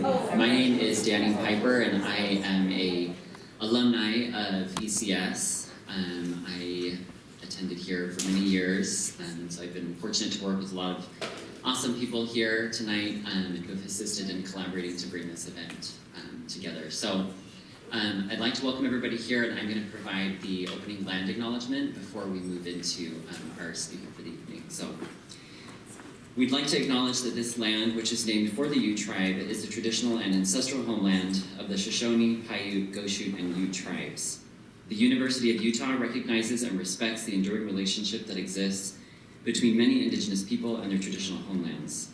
My name is Danny Piper, and I am a alumni of ECS. I attended here for many years, and so I've been fortunate to work with a lot of awesome people here tonight who have assisted in collaborating to bring this event together. So I'd like to welcome everybody here, and I'm going to provide the opening land acknowledgement before we move into our speaker for the evening. So we'd like to acknowledge that this land, which is named for the Ute tribe, is the traditional and ancestral homeland of the Shoshone, Paiute, Goshute, and Ute tribes. The University of Utah recognizes and respects the enduring relationship that exists between many Indigenous people and their traditional homelands.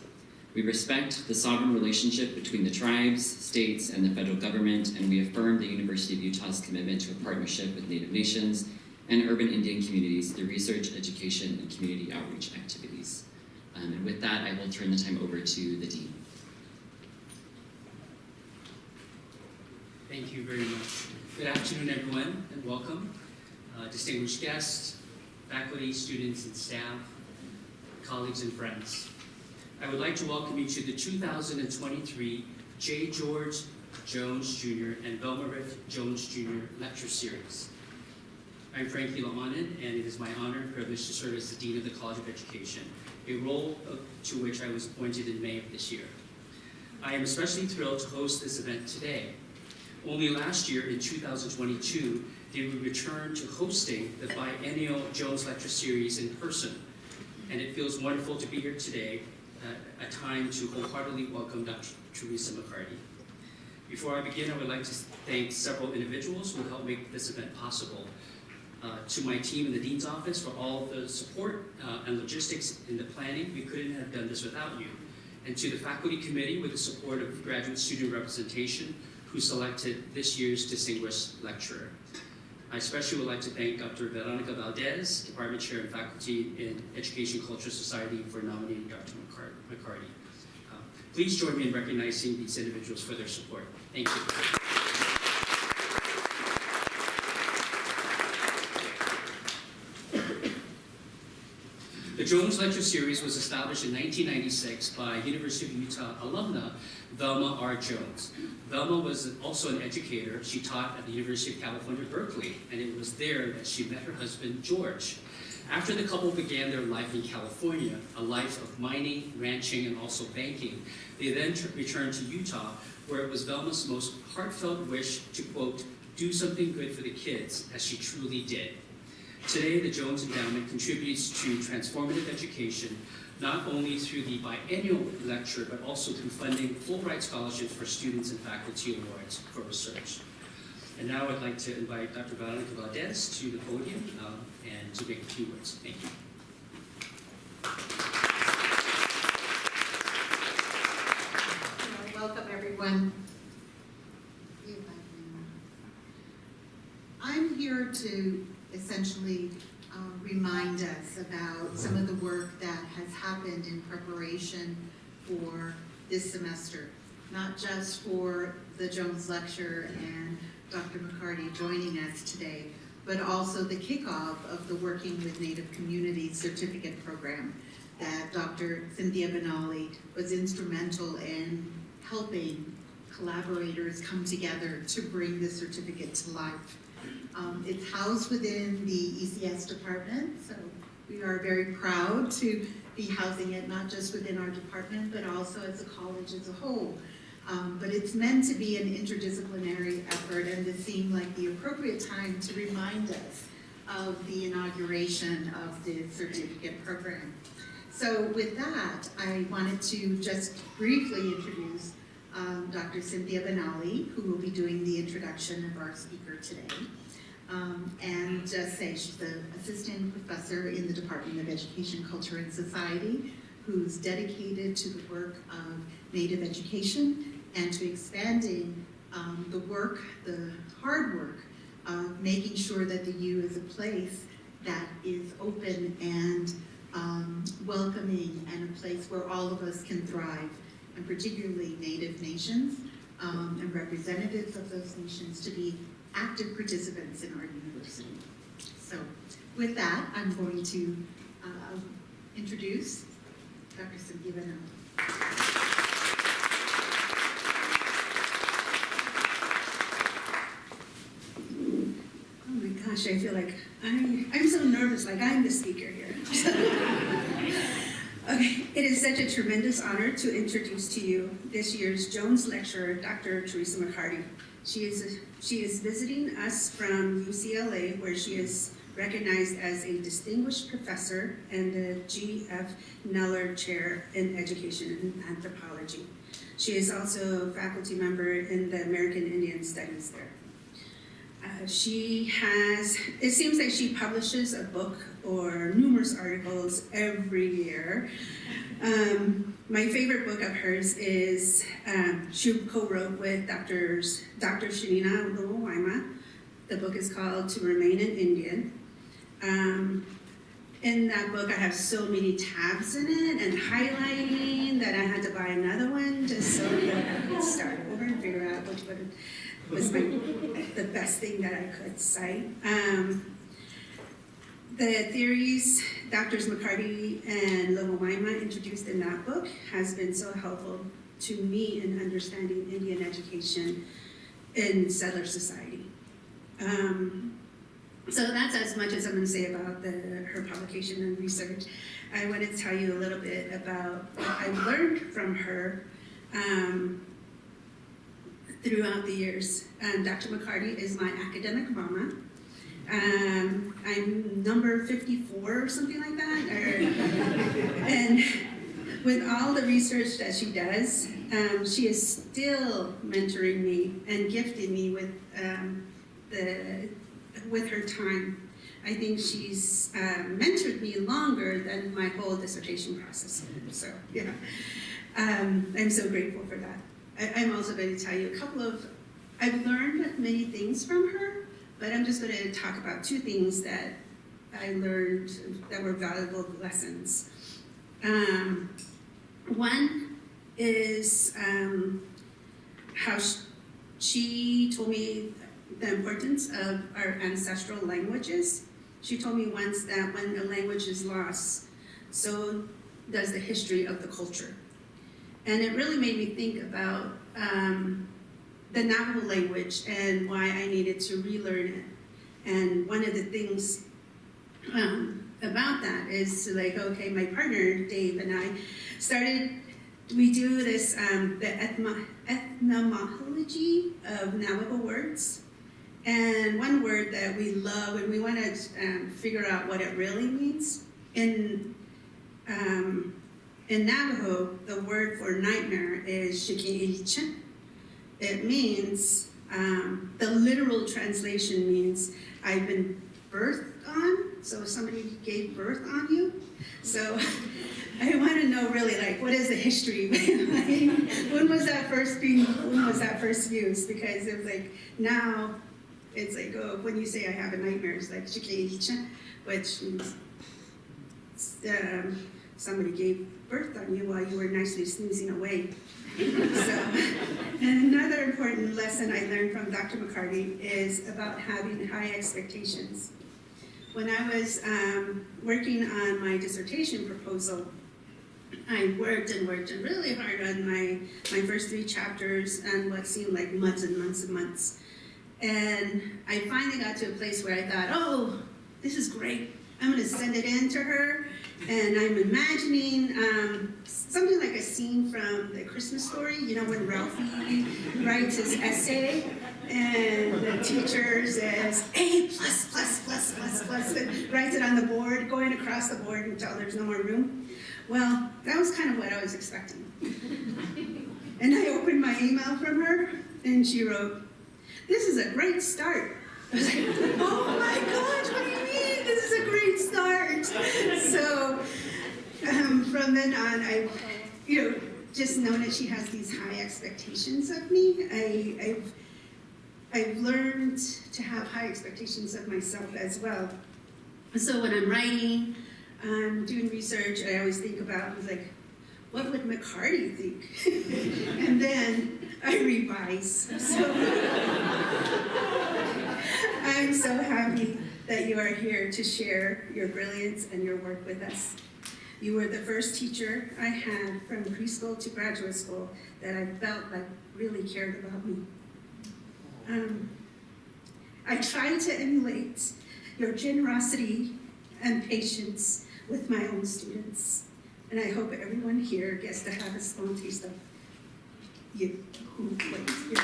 We respect the sovereign relationship between the tribes, states, and the federal government, and we affirm the University of Utah's commitment to a partnership with Native nations and urban Indian communities through research, education, and community outreach activities. And with that, I will turn the time over to the Dean. Thank you very much. Good afternoon, everyone, and welcome. Distinguished guests, faculty, students, and staff, colleagues, and friends. I would like to welcome you to the 2023 J. George Jones Jr. and Velma Riff Jones Jr. Lecture Series. I'm Frank Honored, and it is my honor and privilege to serve as the Dean of the College of Education, a role to which I was appointed in May of this year. I am especially thrilled to host this event today. Only last year, in 2022, did we return to hosting the biennial Jones Lecture Series in person, and it feels wonderful to be here today, a time to wholeheartedly welcome Dr. Teresa McCarty. Before I begin, I would like to thank several individuals who helped make this event possible. To my team in the Dean's Office for all the support and logistics in the planning. We couldn't have done this without you. And to the Faculty Committee with the support of graduate student representation who selected this year's distinguished lecturer. I especially would like to thank Dr. Veronica Valdez, Department Chair and Faculty in Education Culture Society, for nominating Dr. McCarty. Please join me in recognizing these individuals for their support. Thank you. The Jones Lecture Series was established in 1996 by University of Utah alumna Velma R. Jones. Velma was also an educator. She taught at the University of California, Berkeley, and it was there that she met her husband, George. After the couple began their life in California, a life of mining, ranching, and also banking, they then returned to Utah, where it was Velma's most heartfelt wish to, quote, do something good for the kids, as she truly did. Today, the Jones Endowment contributes to transformative education, not only through the biennial lecture, but also through funding Fulbright scholarships for students and faculty awards for research. And now I'd like to invite Dr. Veronica Valdez to the podium and to make a few words. Thank you. Welcome, everyone. I'm here to essentially remind us about some of the work that has happened in preparation for this semester, not just for the Jones Lecture and Dr. McCarty joining us today, but also the kickoff of the Working with Native Communities certificate program that Dr. Cynthia Benally was instrumental in helping collaborators come together to bring this certificate to life. It's housed within the ECS department, so we are very proud to be housing it not just within our department, but also as a college as a whole. But it's meant to be an interdisciplinary effort, and this seemed like the appropriate time to remind us of the inauguration of the certificate program. So with that, I wanted to just briefly introduce Dr. Cynthia Benally, who will be doing the introduction of our speaker today. And just say she's an assistant professor in the Department of Education, Culture, and Society, who's dedicated to the work of Native education and to expanding the work, the hard work of making sure that the U is a place that is open and welcoming and a place where all of us can thrive, and particularly Native nations and representatives of those nations to be active participants in our university. So with that, I'm going to introduce Dr. Cynthia Benally. Actually, I feel like I'm so nervous, like I'm the speaker here. Okay, it is such a tremendous honor to introduce to you this year's Jones Lecturer, Dr. Teresa McCarty. She is visiting us from UCLA, where she is recognized as a distinguished professor and the G.F. Neller Chair in Education and Anthropology. She is also a faculty member in the American Indian Studies there. It seems like she publishes a book or numerous articles every year. My favorite book of hers is, she co-wrote with Dr. Shanina Luwaima. The book is called To Remain an Indian. In that book, I have so many tabs in it and highlighting that I had to buy another one just so that I could start over and figure out which one was the best thing that I could cite. The theories Drs. McCarty and Luwaima introduced in that book has been so helpful to me in understanding Indian education in settler society. So that's as much as I'm going to say about her publication and research. I want to tell you a little bit about what I've learned from her throughout the years. Dr. McCarty is my academic mama. I'm number 54 or something like that. And with all the research that she does, she is still mentoring me and gifting me with her time. I think she's mentored me longer than my whole dissertation process. So, yeah, I'm so grateful for that. I'm also going to tell you I've learned many things from her, but I'm just going to talk about two things that I learned that were valuable lessons. One is how she told me the importance of our ancestral languages. She told me once that when a language is lost, so does the history of the culture. And it really made me think about the Navajo language and why I needed to relearn it. And one of the things about that is like, okay, my partner, Dave, and I we do this, the etymology of Navajo words. And one word that we love and we want to figure out what it really means. In Navajo, the word for nightmare is shikeichen. It means, the literal translation means I've been birthed on, so somebody gave birth on you. So I want to know really like, what is the history? When was that first used? Because it was like, now it's like, oh, when you say I have a nightmare, it's like shikeichen, which means somebody gave birth on you while you were nicely snoozing away. So, and another important lesson I learned from Dr. McCarty is about having high expectations. When I was working on my dissertation proposal, I worked really hard on my first 3 chapters and what seemed like months and months and months. And I finally got to a place where I thought, oh, this is great. I'm going to send it in to her. And I'm imagining something like a scene from the Christmas Story, you know, when Ralphie writes his essay and the teacher says, A+++++, and writes it on the board, going across the board until there's no more room. Well, that was kind of what I was expecting. And I opened my email from her, and she wrote, "This is a great start." I was like, oh my gosh, what do you mean? This is a great start. So from then on, I've just known that she has these high expectations of me. I've learned to have high expectations of myself as well. So when I'm writing, doing research, I always think about, like, what would McCarty think? And then I revise. So I'm so happy that you are here to share your brilliance and your work with us. You were the first teacher I had from preschool to graduate school that I felt like really cared about me. I tried to emulate your generosity and patience with my own students. And I hope everyone here gets to have a small taste of you who plays your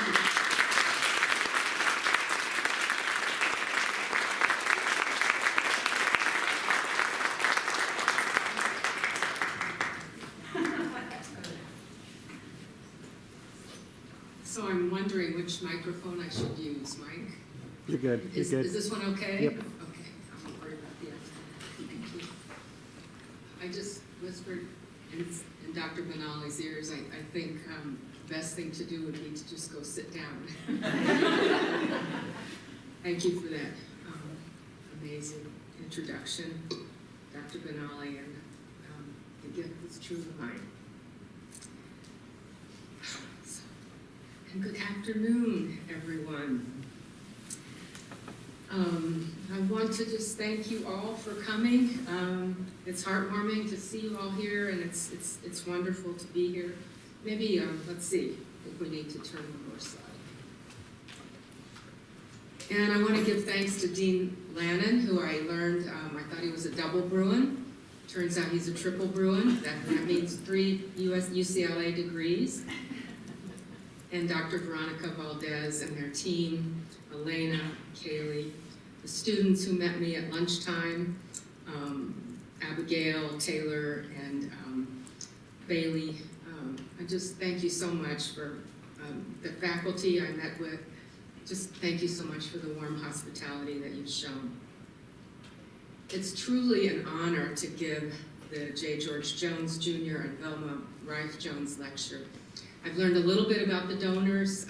So I'm wondering which microphone I should use, Mike? You're good. You're Is good. this one okay? Yep. Okay, I'm not worried about the other. Thank you. I just whispered in Dr. Benali's ears, I think the best thing to do would be to just go sit down. Thank you for that amazing introduction, Dr. Benali, and the gift is truly mine. And good afternoon, everyone. I want to just thank you all for coming. It's heartwarming to see you all here, and it's wonderful to be here. Maybe, let's see if we need to turn one more slide. And I want to give thanks to Dean Lannon, who I learned, I thought he was a double Bruin. Turns out he's a triple Bruin. That means 3 UCLA degrees. And Dr. Veronica Valdez and their team, Elena, Kaylee, the students who met me at lunchtime, Abigail, Taylor, and Bailey. I just thank you so much for the faculty I met with. Just thank you so much for the warm hospitality that you've shown. It's truly an honor to give the J. George Jones Jr. and Velma Rife Jones lecture. I've learned a little bit about the donors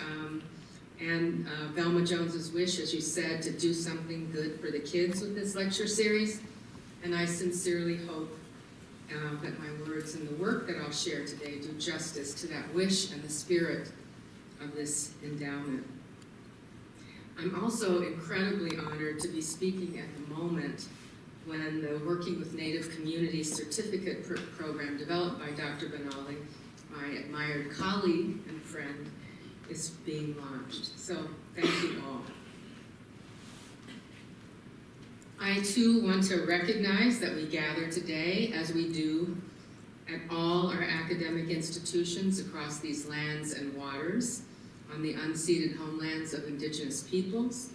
and Velma Jones's wish, as you said, to do something good for the kids with this lecture series. And I sincerely hope that my words and the work that I'll share today do justice to that wish and the spirit of this endowment. I'm also incredibly honored to be speaking at the moment when the Working with Native Communities certificate program developed by Dr. Benali, my admired colleague and friend, is being launched. So thank you all. I too want to recognize that we gather today, as we do at all our academic institutions across these lands and waters, on the unceded homelands of Indigenous peoples,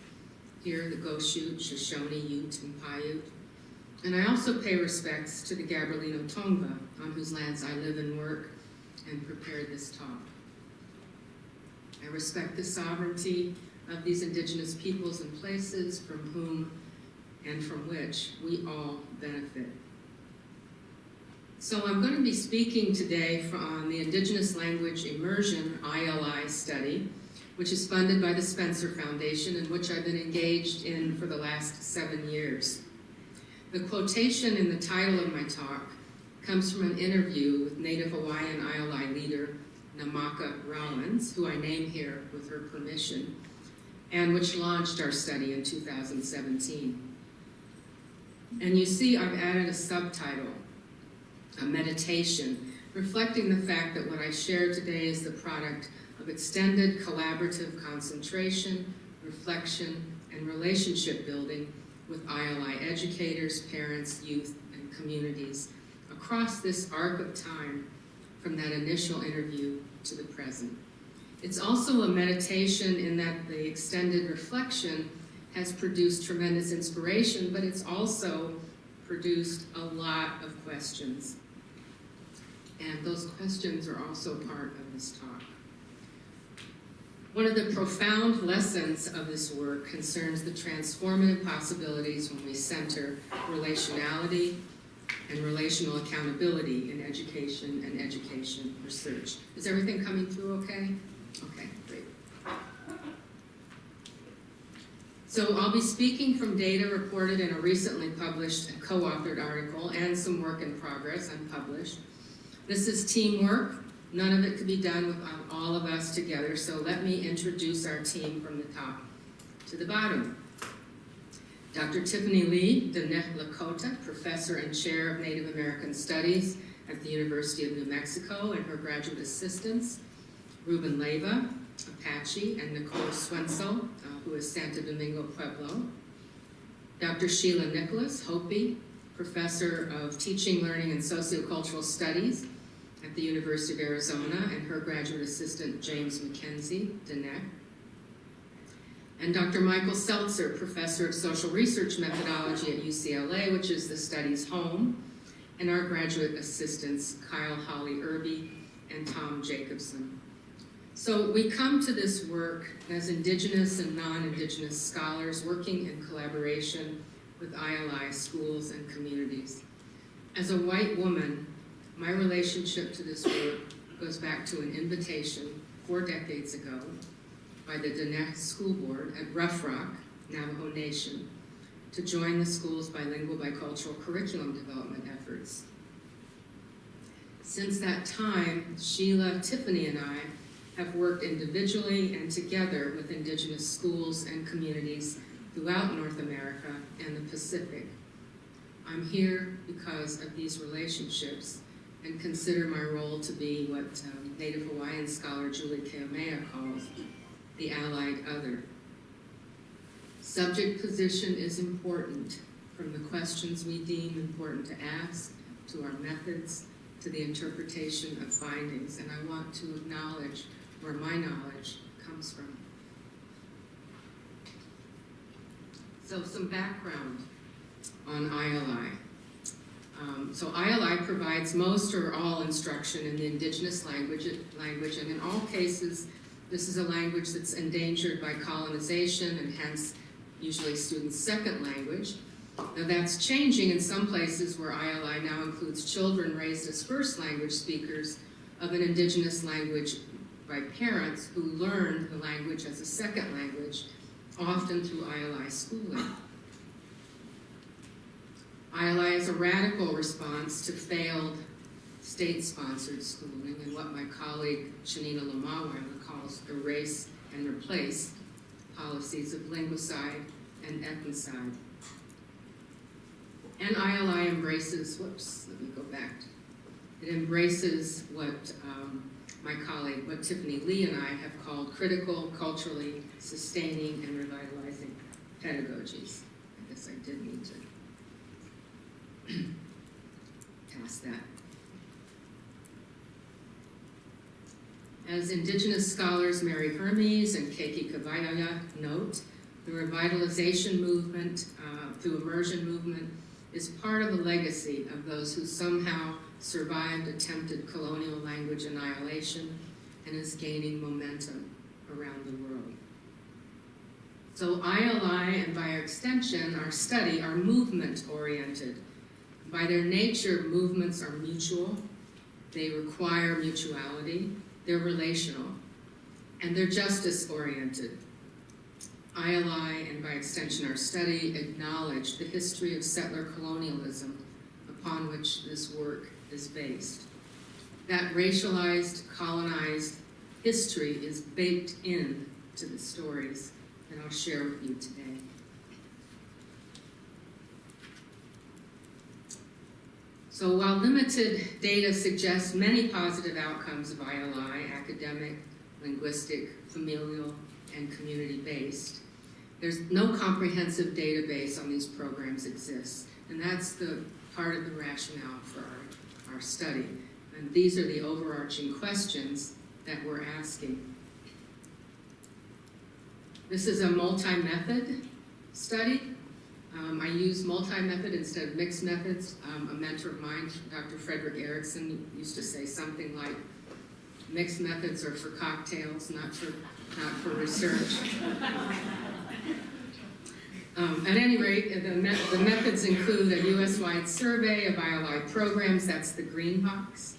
here the Goshute, Shoshone, Ute, and Paiute. And I also pay respects to the Gabrielino Tongva, on whose lands I live and work, and prepared this talk. I respect the sovereignty of these Indigenous peoples and places from whom and from which we all benefit. So I'm going to be speaking today on the Indigenous Language Immersion ILI study, which is funded by the Spencer Foundation and which I've been engaged in for the last 7 years. The quotation in the title of my talk comes from an interview with Native Hawaiian ILI leader Namaka Rollins, who I name here with her permission, and which launched our study in 2017. And you see I've added a subtitle, a meditation, reflecting the fact that what I share today is the product of extended collaborative concentration, reflection, and relationship building with ILI educators, parents, youth, and communities across this arc of time from that initial interview to the present. It's also a meditation in that the extended reflection has produced tremendous inspiration, but it's also produced a lot of questions. And those questions are also part of this talk. One of the profound lessons of this work concerns the transformative possibilities when we center relationality and relational accountability in education and education research. Is everything coming through okay? Okay, great. So I'll be speaking from data reported in a recently published and co-authored article and some work in progress unpublished. This is teamwork. None of it could be done without all of us together, so let me introduce our team from the top to the bottom. Dr. Tiffany Lee, Danette Lakota, Professor and Chair of Native American Studies at the University of New Mexico, and her graduate assistants, Ruben Leyva, Apache, and Nicole Swensel, who is Santo Domingo Pueblo. Dr. Sheila Nicholas, Hopi, Professor of Teaching, Learning, and Sociocultural Studies at the University of Arizona, and her graduate assistant, James McKenzie, Dinek. And Dr. Michael Seltzer, Professor of Social Research Methodology at UCLA, which is the study's home, and our graduate assistants, Kyle Holly Irby and Tom Jacobson. So we come to this work as Indigenous and non-Indigenous scholars working in collaboration with ILI schools and communities. As a white woman, my relationship to this work goes back to an invitation 4 decades ago by the Dinek School Board at Rough Rock, Navajo Nation, to join the school's bilingual bicultural curriculum development efforts. Since that time, Sheila, Tiffany, and I have worked individually and together with Indigenous schools and communities throughout North America and the Pacific. I'm here because of these relationships and consider my role to be what Native Hawaiian scholar Julie Kame'a calls the allied other. Subject position is important, from the questions we deem important to ask, to our methods, to the interpretation of findings, and I want to acknowledge where my knowledge comes from. So some background on ILI. So ILI provides most or all instruction in the Indigenous language, and in all cases, this is a language that's endangered by colonization and hence usually students' second language. Now that's changing in some places where ILI now includes children raised as first language speakers of an Indigenous language by parents who learned the language as a second language, often through ILI schooling. ILI is a radical response to failed state-sponsored schooling and what my colleague Shanina Lamawa calls erase and replace policies of linguicide and ethnocide. And ILI embraces, let me go back. It embraces what my colleague, what Tiffany Lee and I have called critical, culturally sustaining, and revitalizing pedagogies. I guess I did need to pass that. As Indigenous scholars Mary Hermes and Keiki Kavaya note, the revitalization movement through immersion movement is part of a legacy of those who somehow survived attempted colonial language annihilation and is gaining momentum around the world. So ILI, and by extension our study, are movement-oriented. By their nature, movements are mutual, they require mutuality, they're relational, and they're justice-oriented. ILI, and by extension our study, acknowledge the history of settler colonialism upon which this work is based. That racialized, colonized history is baked in to the stories that I'll share with you today. So while limited data suggests many positive outcomes of ILI, academic, linguistic, familial, and community-based, there's no comprehensive database on these programs exists, and that's the part of the rationale for our study. And these are the overarching questions that we're asking. This is a multi-method study. I use multi-method instead of mixed methods. A mentor of mine, Dr. Frederick Erickson, used to say something like, mixed methods are for cocktails, not for research. At any rate, the methods include a US-wide survey of ILI programs, that's the green box,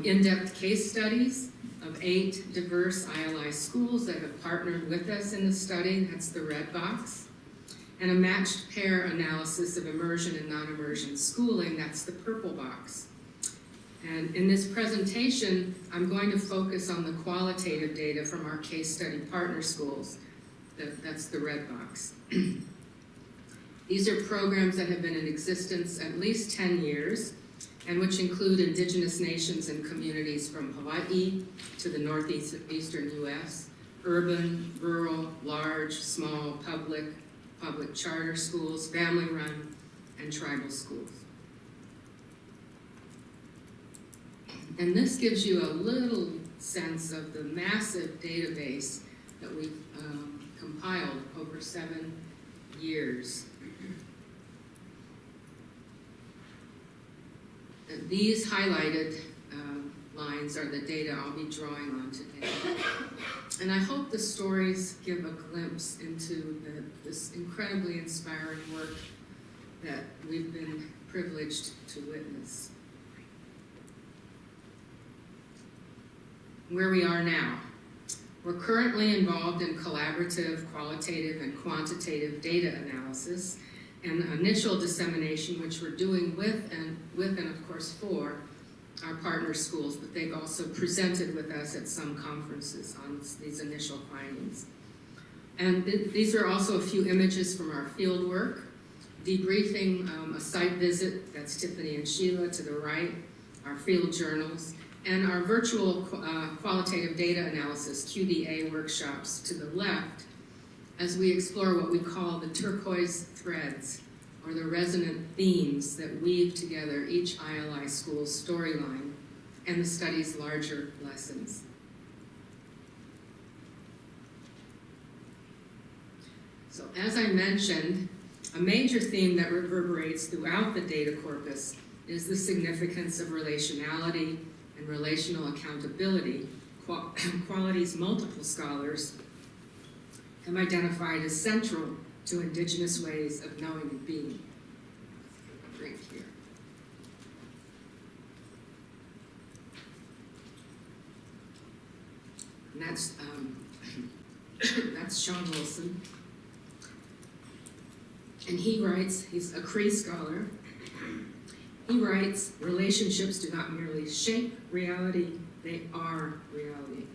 in-depth case studies of 8 diverse ILI schools that have partnered with us in the study, that's the red box, and a matched pair analysis of immersion and non-immersion schooling, that's the purple box. And in this presentation, I'm going to focus on the qualitative data from our case study partner schools. That's the red box. These are programs that have been in existence at least 10 years, and which include Indigenous nations and communities from Hawaii to the northeastern US, urban, rural, large, small, public, public charter schools, family-run, and tribal schools. And this gives you a little sense of the massive database that we've compiled over 7 years. And these highlighted lines are the data I'll be drawing on today. And I hope the stories give a glimpse into this incredibly inspiring work that we've been privileged to witness. Where we are now. We're currently involved in collaborative, qualitative, and quantitative data analysis and initial dissemination, which we're doing with and of course for our partner schools, but they've also presented with us at some conferences on these initial findings. And these are also a few images from our field work, debriefing a site visit, that's Tiffany and Sheila to the right, our field journals, and our virtual qualitative data analysis, QDA workshops to the left, as we explore what we call the turquoise threads, or the resonant themes that weave together each ILI school's storyline and the study's larger lessons. So as I mentioned, a major theme that reverberates throughout the data corpus is the significance of relationality and relational accountability, qualities multiple scholars have identified as central to Indigenous ways of knowing and being. Drink here. And that's Sean Wilson. And he writes, he's a Cree scholar. He writes, relationships do not merely shape reality, they are reality.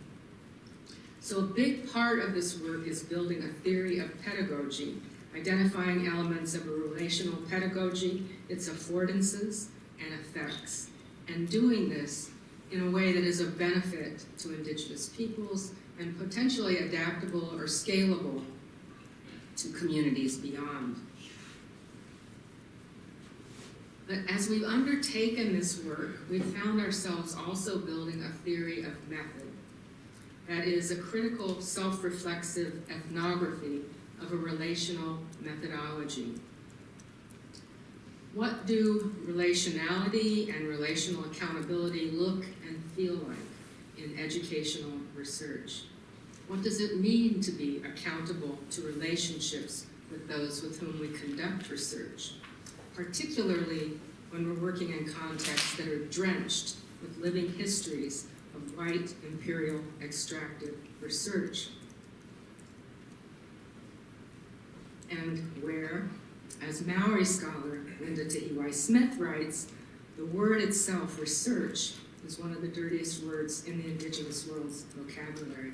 So a big part of this work is building a theory of pedagogy, identifying elements of a relational pedagogy, its affordances and effects, and doing this in a way that is of benefit to Indigenous peoples and potentially adaptable or scalable to communities beyond. But as we've undertaken this work, we've found ourselves also building a theory of method. That is a critical self-reflexive ethnography of a relational methodology. What do relationality and relational accountability look and feel like in educational research? What does it mean to be accountable to relationships with those with whom we conduct research, particularly when we're working in contexts that are drenched with living histories of white imperial extractive research? And where, as Maori scholar Linda Tahiwai Smith writes, the word itself, research, is one of the dirtiest words in the Indigenous world's vocabulary.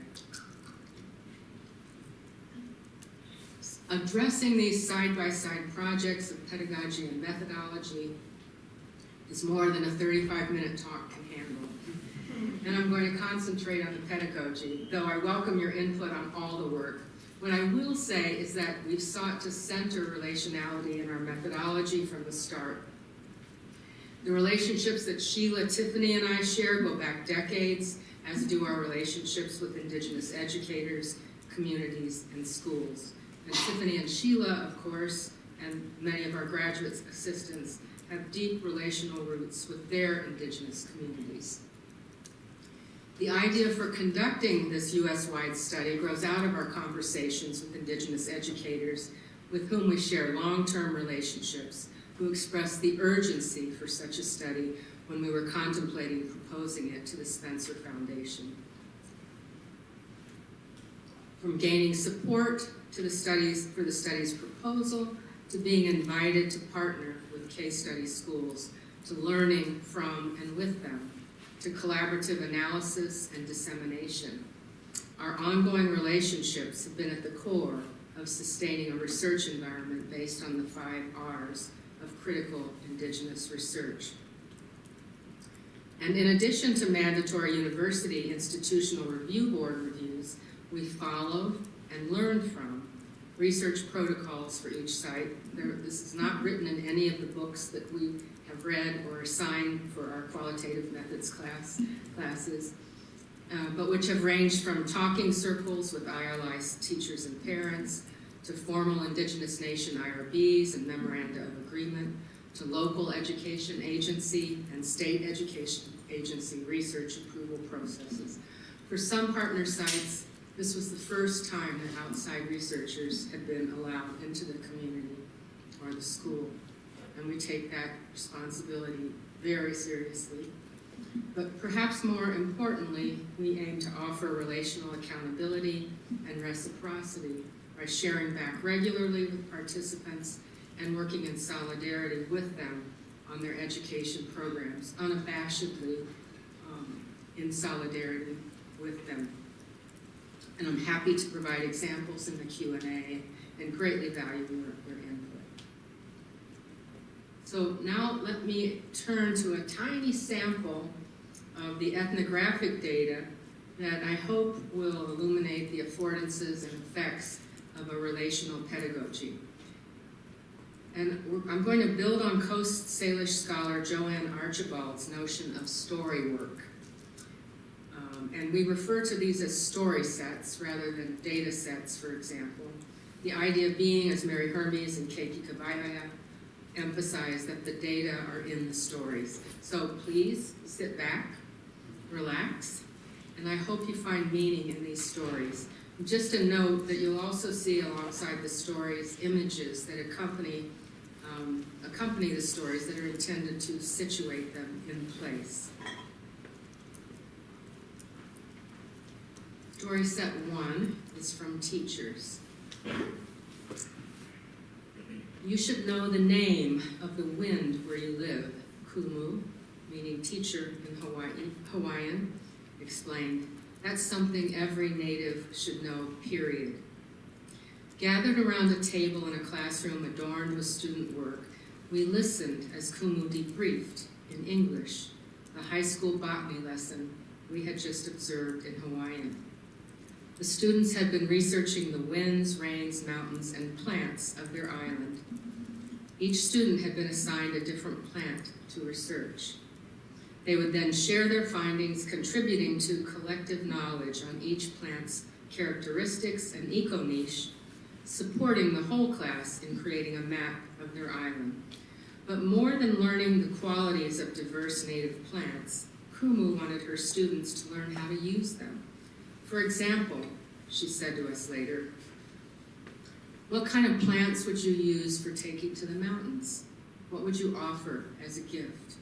Addressing these side-by-side projects of pedagogy and methodology is more than a 35-minute talk can handle. And I'm going to concentrate on the pedagogy, though I welcome your input on all the work. What I will say is that we've sought to center relationality in our methodology from the start. The relationships that Sheila, Tiffany, and I share go back decades, as do our relationships with Indigenous educators, communities, and schools. And Tiffany and Sheila, of course, and many of our graduate assistants have deep relational roots with their Indigenous communities. The idea for conducting this US-wide study grows out of our conversations with Indigenous educators with whom we share long-term relationships, who expressed the urgency for such a study when we were contemplating proposing it to the Spencer Foundation. From gaining support for the study's proposal, to being invited to partner with case study schools, to learning from and with them, to collaborative analysis and dissemination. Our ongoing relationships have been at the core of sustaining a research environment based on the 5 R's of critical Indigenous research. And in addition to mandatory university institutional review board reviews, we followed and learned from research protocols for each site. This is not written in any of the books that we have read or assigned for our qualitative methods classes, but which have ranged from talking circles with ILI teachers and parents, to formal Indigenous nation IRBs and memoranda of agreement, to local education agency and state education agency research approval processes. For some partner sites, this was the first time that outside researchers had been allowed into the community or the school, and we take that responsibility very seriously. But perhaps more importantly, we aim to offer relational accountability and reciprocity by sharing back regularly with participants and working in solidarity with them on their education programs, unabashedly in solidarity with them. And I'm happy to provide examples in the Q&A and greatly value your input. So now let me turn to a tiny sample of the ethnographic data that I hope will illuminate the affordances and effects of a relational pedagogy. And I'm going to build on Coast Salish scholar Joanne Archibald's notion of story work. And we refer to these as story sets rather than data sets, for example. The idea being, as Mary Hermes and Keiki Kabaya emphasize, that the data are in the stories. So please sit back, relax, and I hope you find meaning in these stories. Just a note that you'll also see alongside the stories images that accompany the stories that are intended to situate them in place. Story set 1 is from teachers. You should know the name of the wind where you live. Kumu, meaning teacher in Hawaiian, explained. That's something every native should know, period. Gathered around a table in a classroom adorned with student work, we listened as Kumu debriefed in English the high school botany lesson we had just observed in Hawaiian. The students had been researching the winds, rains, mountains, and plants of their island. Each student had been assigned a different plant to research. They would then share their findings, contributing to collective knowledge on each plant's characteristics and eco-niche, supporting the whole class in creating a map of their island. But more than learning the qualities of diverse native plants, Kumu wanted her students to learn how to use them. For example, she said to us later, what kind of plants would you use for taking to the mountains? What would you offer as a gift?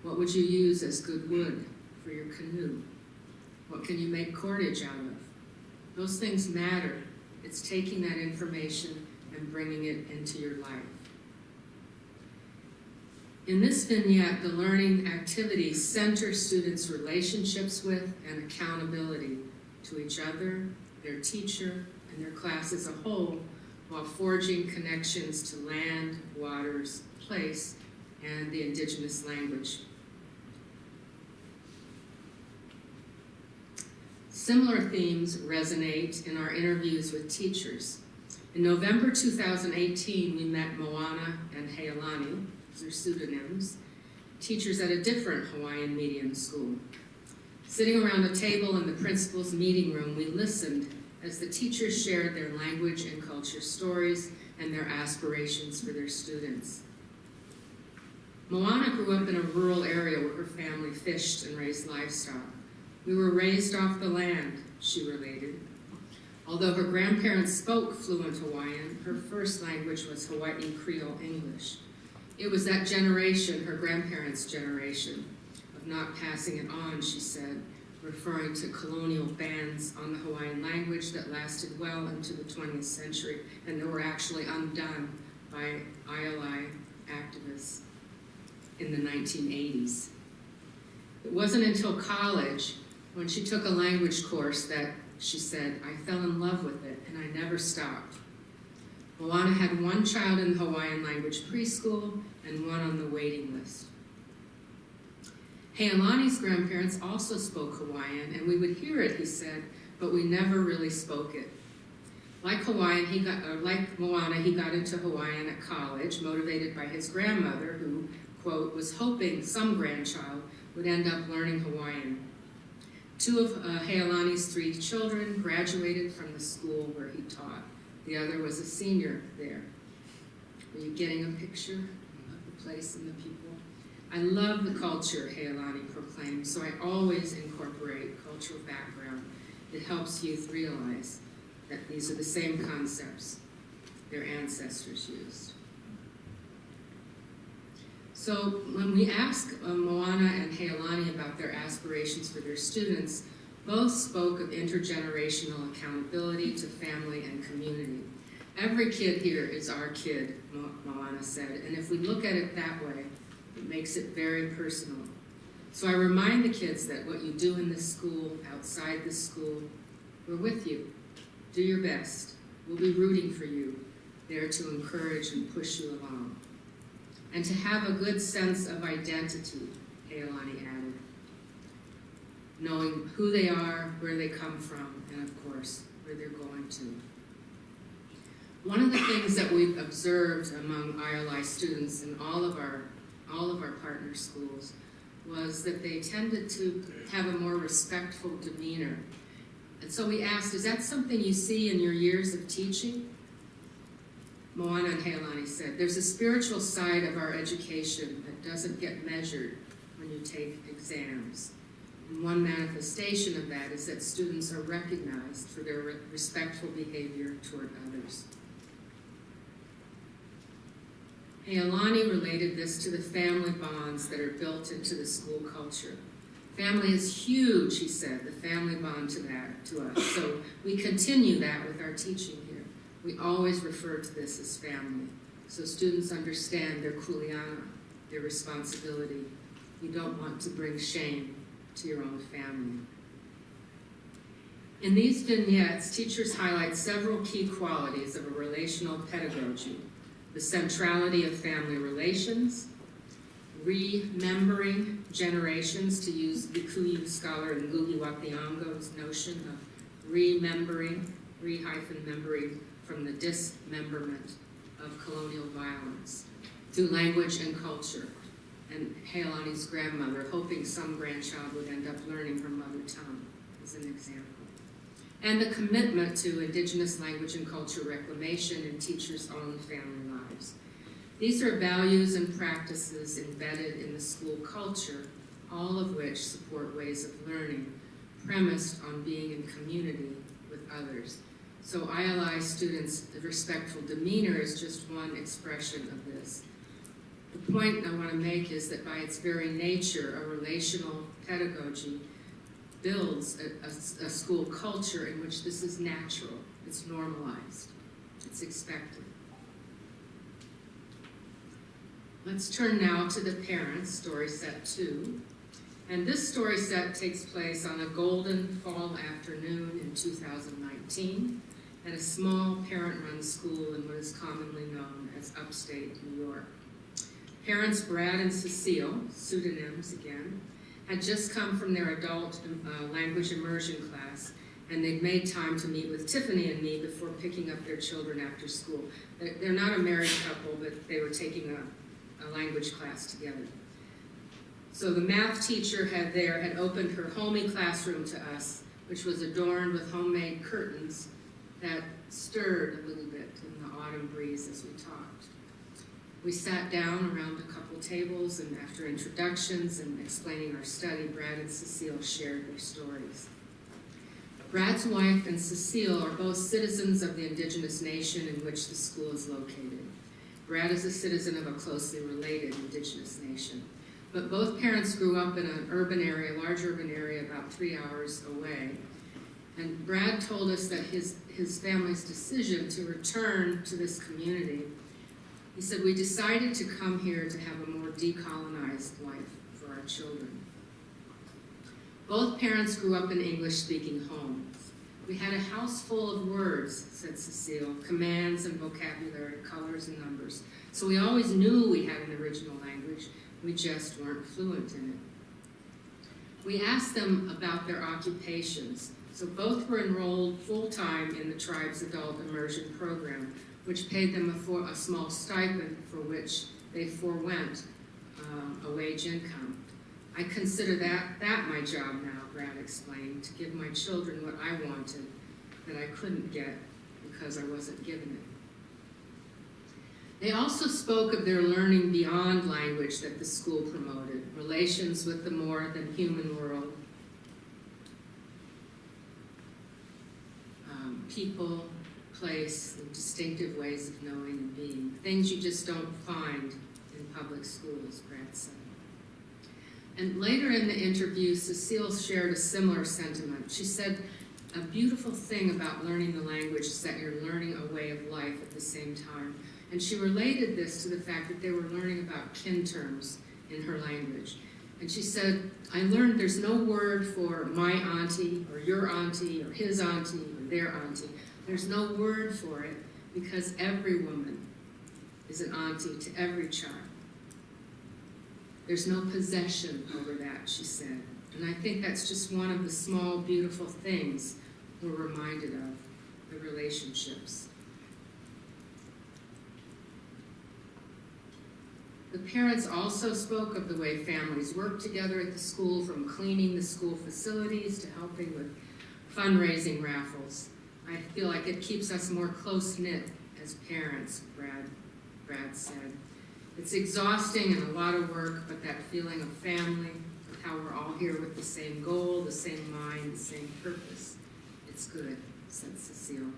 What would you use as good wood for your canoe? What can you make cordage out of? Those things matter. It's taking that information and bringing it into your life. In this vignette, the learning activities center students' relationships with and accountability to each other, their teacher, and their class as a whole, while forging connections to land, waters, place, and the Indigenous language. Similar themes resonate in our interviews with teachers. In November 2018, we met Moana and Heilani, those are pseudonyms, teachers at a different Hawaiian medium school. Sitting around a table in the principal's meeting room, we listened as the teachers shared their language and culture stories and their aspirations for their students. Moana grew up in a rural area where her family fished and raised livestock. We were raised off the land, she related. Although her grandparents spoke fluent Hawaiian, her first language was Hawaiian Creole English. It was that generation, her grandparents' generation, of not passing it on, she said, referring to colonial bans on the Hawaiian language that lasted well into the 20th century and that were actually undone by ILI activists in the 1980s. It wasn't until college, when she took a language course, that she said, I fell in love with it and I never stopped. Moana had one child in the Hawaiian language preschool and one on the waiting list. Heilani's grandparents also spoke Hawaiian, and we would hear it, he said, but we never really spoke it. Like Moana, he got into Hawaiian at college, motivated by his grandmother, who, quote, was hoping some grandchild would end up learning Hawaiian. 2 of Heilani's 3 children graduated from the school where he taught. The other was a senior there. Are you getting a picture of the place and the people? I love the culture Heilani proclaimed, so I always incorporate cultural background. It helps youth realize that these are the same concepts their ancestors used. So when we ask Moana and Heilani about their aspirations for their students, both spoke of intergenerational accountability to family and community. Every kid here is our kid, Moana said, and if we look at it that way, it makes it very personal. So I remind the kids that what you do in this school, outside this school, we're with you. Do your best. We'll be rooting for you, there to encourage and push you along. And to have a good sense of identity, Heilani added, knowing who they are, where they come from, and of course, where they're going to. One of the things that we've observed among ILI students in all of our partner schools was that they tended to have a more respectful demeanor. And so we asked, is that something you see in your years of teaching? Moana and Heilani said, there's a spiritual side of our education that doesn't get measured when you take exams. And one manifestation of that is that students are recognized for their respectful behavior toward others. Heilani related this to the family bonds that are built into the school culture. Family is huge, he said, the family bond to us. So we continue that with our teaching here. We always refer to this as family. So students understand their kuleana, their responsibility. You don't want to bring shame to your own family. In these vignettes, teachers highlight several key qualities of a relational pedagogy: the centrality of family relations, remembering generations, to use Kikuyu scholar Ngugi wa Thiong'o's notion of remembering, re-membering from the dismemberment of colonial violence, through language and culture, and Heilani's grandmother hoping some grandchild would end up learning her mother tongue, as an example. And the commitment to Indigenous language and culture reclamation in teachers' own family lives. These are values and practices embedded in the school culture, all of which support ways of learning, premised on being in community with others. So ILI students' respectful demeanor is just one expression of this. The point I want to make is that by its very nature, a relational pedagogy builds a school culture in which this is natural, it's normalized, it's expected. Let's turn now to the parents, story set 2. And this story set takes place on a golden fall afternoon in 2019 at a small parent-run school in what is commonly known as upstate New York. Parents Brad and Cecile, pseudonyms again, had just come from their adult language immersion class, and they'd made time to meet with Tiffany and me before picking up their children after school. They're not a married couple, but they were taking a language class together. So the math teacher had opened her homey classroom to us, which was adorned with homemade curtains that stirred a little bit in the autumn breeze as we talked. We sat down around a couple tables, and after introductions and explaining our study, Brad and Cecile shared their stories. Brad's wife and Cecile are both citizens of the Indigenous nation in which the school is located. Brad is a citizen of a closely related Indigenous nation. But both parents grew up in an urban area, large urban area, about 3 hours away. And Brad told us that his family's decision to return to this community, he said, we decided to come here to have a more decolonized life for our children. Both parents grew up in English-speaking homes. We had a house full of words, said Cecile, commands and vocabulary, colors and numbers. So we always knew we had an original language. We just weren't fluent in it. We asked them about their occupations. So both were enrolled full-time in the tribe's adult immersion program, which paid them a small stipend for which they forewent a wage income. I consider that my job now, Brad explained, to give my children what I wanted that I couldn't get because I wasn't given it. They also spoke of their learning beyond language that the school promoted, relations with the more than human world, people, place, and distinctive ways of knowing and being, things you just don't find in public schools, Brad said. And later in the interview, Cecile shared a similar sentiment. She said, a beautiful thing about learning the language is that you're learning a way of life at the same time. And she related this to the fact that they were learning about kin terms in her language. And she said, I learned there's no word for my auntie or your auntie or his auntie or their auntie. There's no word for it because every woman is an auntie to every child. There's no possession over that, she said. And I think that's just one of the small, beautiful things we're reminded of, the relationships. The parents also spoke of the way families work together at the school, from cleaning the school facilities to helping with fundraising raffles. I feel like it keeps us more close-knit as parents, Brad said. It's exhausting and a lot of work, but that feeling of family, of how we're all here with the same goal, the same mind, the same purpose, it's good, said Cecile.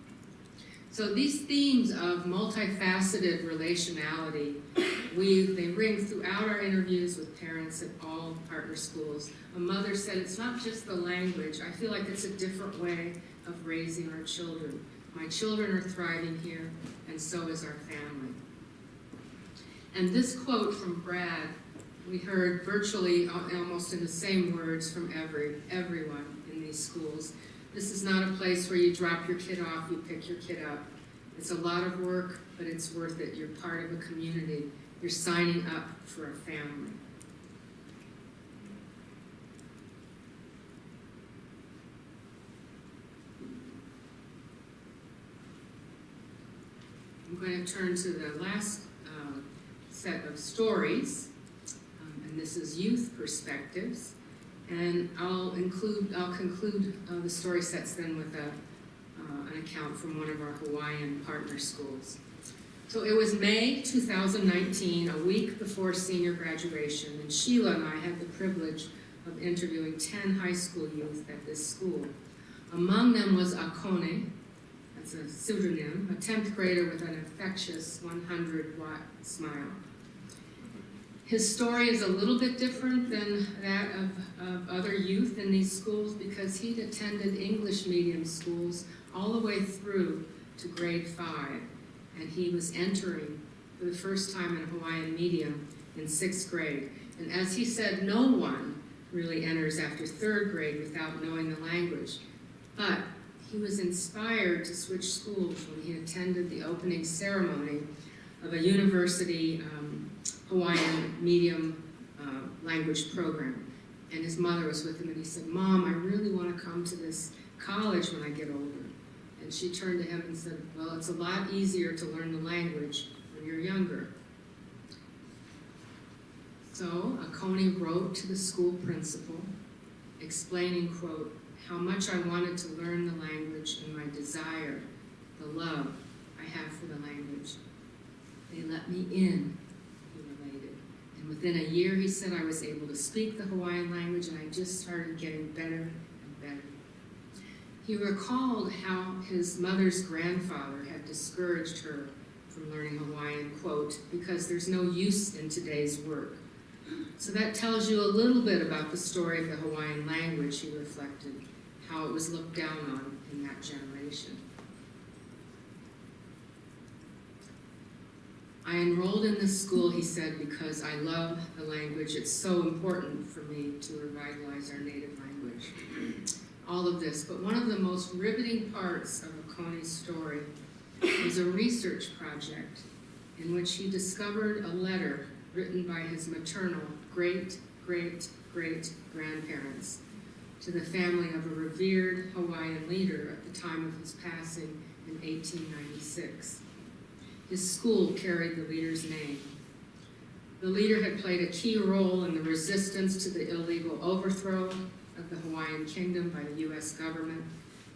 So these themes of multifaceted relationality, they ring throughout our interviews with parents at all partner schools. A mother said, it's not just the language. I feel like it's a different way of raising our children. My children are thriving here, and so is our family. And this quote from Brad, we heard virtually almost in the same words from everyone in these schools. This is not a place where you drop your kid off, you pick your kid up. It's a lot of work, but it's worth it. You're part of a community. You're signing up for a family. I'm going to turn to the last set of stories, and this is youth perspectives. And I'll conclude the story sets then with an account from one of our Hawaiian partner schools. So it was May 2019, a week before senior graduation, and Sheila and I had the privilege of interviewing 10 high school youth at this school. Among them was Akone, that's a pseudonym, a 10th grader with an infectious 100-watt smile. His story is a little bit different than that of other youth in these schools because he'd attended English medium schools all the way through to grade 5, and he was entering for the first time in Hawaiian medium in 6th grade. And as he said, no one really enters after 3rd grade without knowing the language. But he was inspired to switch schools when he attended the opening ceremony of a university Hawaiian medium language program. And his mother was with him, and he said, Mom, I really want to come to this college when I get older. And she turned to him and said, well, it's a lot easier to learn the language when you're younger. So Akone wrote to the school principal, explaining, quote, how much I wanted to learn the language and my desire, the love I have for the language. They let me in, he related. And within a year, he said, I was able to speak the Hawaiian language, and I just started getting better and better. He recalled how his mother's grandfather had discouraged her from learning Hawaiian, quote, because there's no use in today's work. So that tells you a little bit about the story of the Hawaiian language, he reflected, how it was looked down on in that generation. I enrolled in this school, he said, because I love the language. It's so important for me to revitalize our native language. All of this, but one of the most riveting parts of Akone's story was a research project in which he discovered a letter written by his maternal great-great-great-grandparents to the family of a revered Hawaiian leader at the time of his passing in 1896. His school carried the leader's name. The leader had played a key role in the resistance to the illegal overthrow of the Hawaiian kingdom by the U.S. government,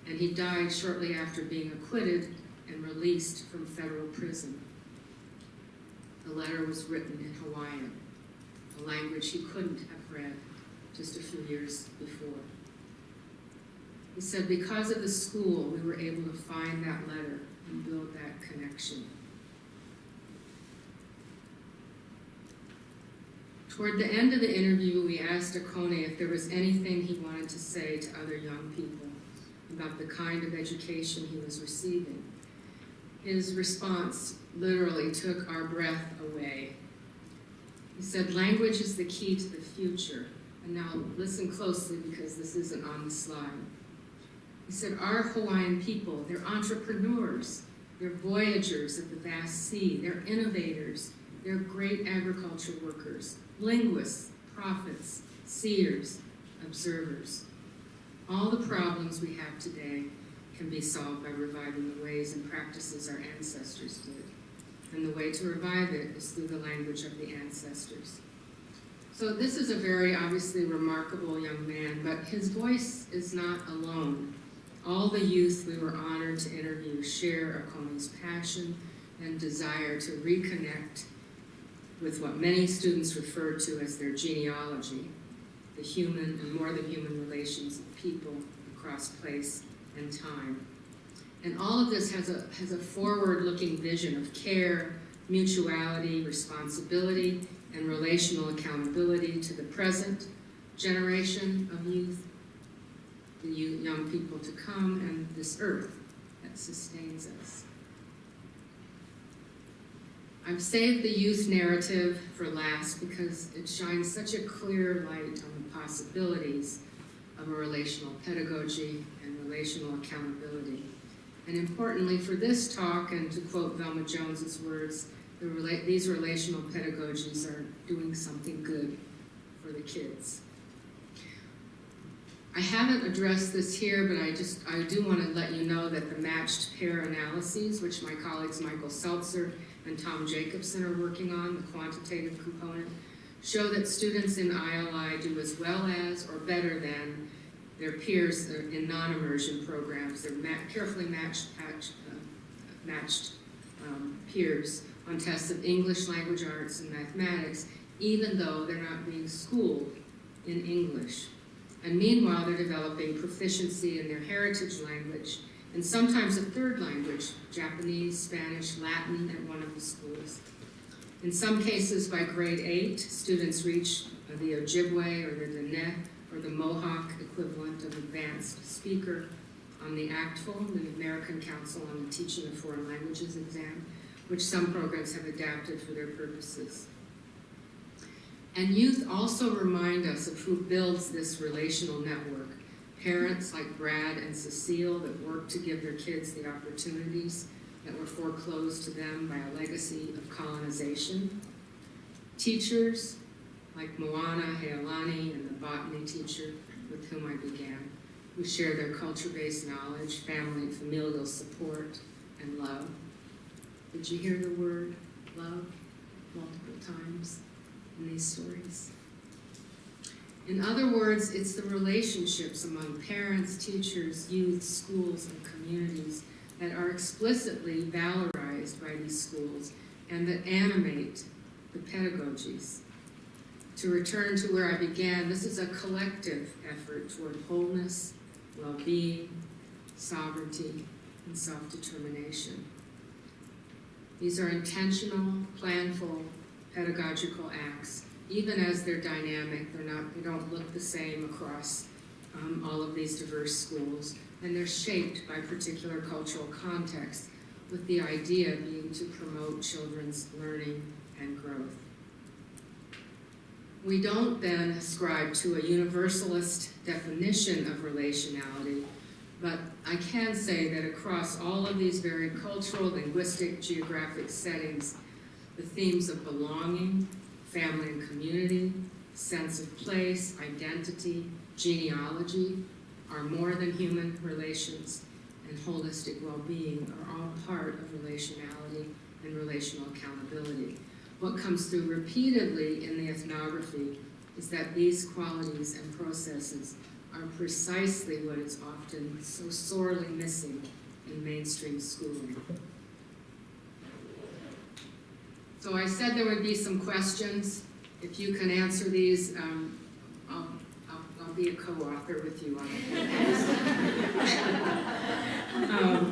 and he died shortly after being acquitted and released from federal prison. The letter was written in Hawaiian, a language he couldn't have read just a few years before. He said, because of the school, we were able to find that letter and build that connection. Toward the end of the interview, we asked Akone if there was anything he wanted to say to other young people about the kind of education he was receiving. His response literally took our breath away. He said, language is the key to the future. And now listen closely because this isn't on the slide. He said, our Hawaiian people, they're entrepreneurs, they're voyagers of the vast sea, they're innovators, they're great agriculture workers, linguists, prophets, seers, observers. All the problems we have today can be solved by reviving the ways and practices our ancestors did. And the way to revive it is through the language of the ancestors. So this is a very obviously remarkable young man, but his voice is not alone. All the youth we were honored to interview share Akone's passion and desire to reconnect with what many students refer to as their genealogy, the human and more than human relations of people across place and time. And all of this has a forward-looking vision of care, mutuality, responsibility, and relational accountability to the present generation of youth, the young people to come, and this earth that sustains us. I've saved the youth narrative for last because it shines such a clear light on the possibilities of a relational pedagogy and relational accountability. And importantly for this talk, and to quote Velma Jones's words, these relational pedagogies are doing something good for the kids. I haven't addressed this here, but I do want to let you know that the matched pair analyses, which my colleagues Michael Seltzer and Tom Jacobson are working on, the quantitative component, show that students in ILI do as well as or better than their peers in non-immersion programs. They're carefully matched peers on tests of English, language arts, and mathematics, even though they're not being schooled in English. And meanwhile, they're developing proficiency in their heritage language, and sometimes a third language, Japanese, Spanish, Latin at one of the schools. In some cases, by grade 8, students reach the Ojibwe or the Diné or the Mohawk equivalent of advanced speaker on the ACTFL, the American Council on the Teaching of Foreign Languages exam, which some programs have adapted for their purposes. And youth also remind us of who builds this relational network. Parents like Brad and Cecile that work to give their kids the opportunities that were foreclosed to them by a legacy of colonization. Teachers like Moana Healani and the botany teacher with whom I began, who share their culture-based knowledge, family and familial support, and love. Did you hear the word love multiple times in these stories? In other words, it's the relationships among parents, teachers, youth, schools, and communities that are explicitly valorized by these schools and that animate the pedagogies. To return to where I began, this is a collective effort toward wholeness, well-being, sovereignty, and self-determination. These are intentional, planful, pedagogical acts. Even as they're dynamic, they don't look the same across all of these diverse schools, and they're shaped by particular cultural contexts, with the idea being to promote children's learning and growth. We don't then ascribe to a universalist definition of relationality, but I can say that across all of these very cultural, linguistic, geographic settings, the themes of belonging, family and community, sense of place, identity, genealogy, our more than human relations, and holistic well-being are all part of relationality and relational accountability. What comes through repeatedly in the ethnography is that these qualities and processes are precisely what is often so sorely missing in mainstream schooling. So I said there would be some questions. If you can answer these, I'll be a co-author with you on it.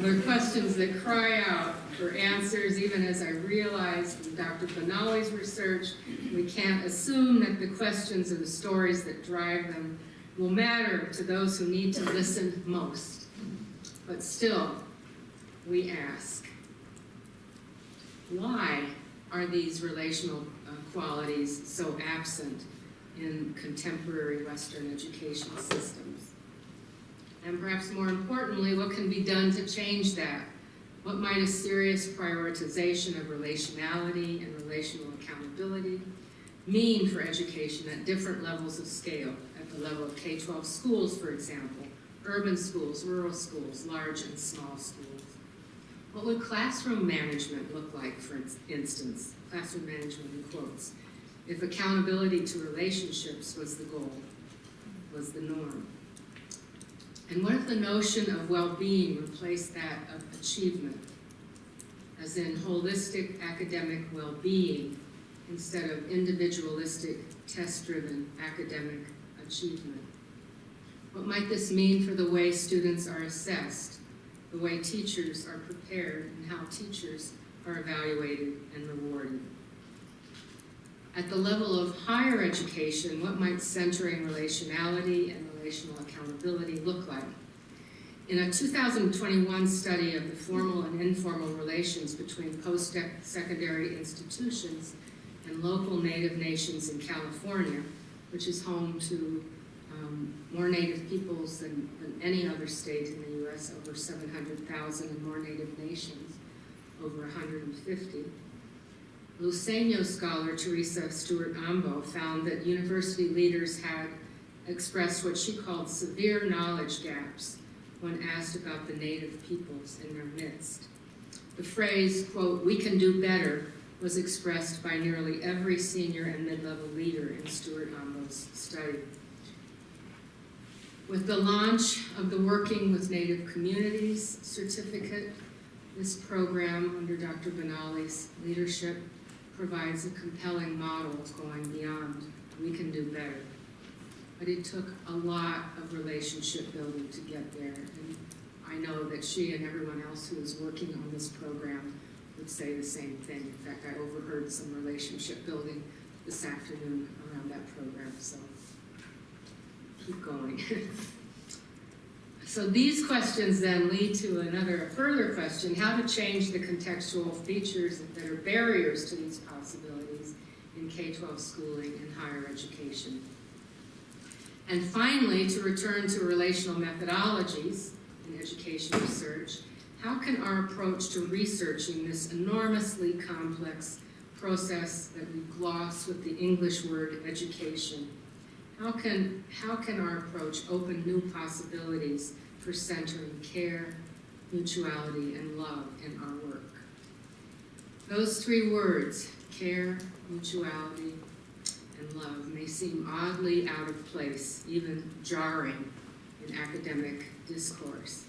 They're questions that cry out for answers, even as I realized from Dr. Benally's research, we can't assume that the questions or the stories that drive them will matter to those who need to listen most. But still, we ask, why are these relational qualities so absent in contemporary Western education systems? And perhaps more importantly, what can be done to change that? What might a serious prioritization of relationality and relational accountability mean for education at different levels of scale, at the level of K-12 schools, for example, urban schools, rural schools, large and small schools? What would classroom management look like, for instance, classroom management in quotes, if accountability to relationships was the goal, was the norm? And what if the notion of well-being replaced that of achievement, as in holistic academic well-being instead of individualistic, test-driven academic achievement? What might this mean for the way students are assessed, the way teachers are prepared, and how teachers are evaluated and rewarded? At the level of higher education, what might centering relationality and relational accountability look like? In a 2021 study of the formal and informal relations between post-secondary institutions and local Native nations in California, which is home to more Native peoples than any other state in the U.S., over 700,000, and more Native nations, over 150. Luiseño scholar Teresa Stewart-Ambo found that university leaders had expressed what she called severe knowledge gaps when asked about the Native peoples in their midst. The phrase, quote, "we can do better," was expressed by nearly every senior and mid-level leader in Stewart-Ambo's study. With the launch of the Working with Native Communities certificate, this program under Dr. Benally's leadership provides a compelling model of going beyond "we can do better." But it took a lot of relationship building to get there, and I know that she and everyone else who is working on this program would say the same thing. In fact, I overheard some relationship building this afternoon around that program, so keep going. So these questions then lead to a further question: how to change the contextual features that are barriers to these possibilities in K-12 schooling and higher education. And finally, to return to relational methodologies in education research, how can our approach to researching this enormously complex process that we gloss with the English word education, how can our approach open new possibilities for centering care, mutuality, and love in our work? Those three words, care, mutuality, and love, may seem oddly out of place, even jarring in academic discourse.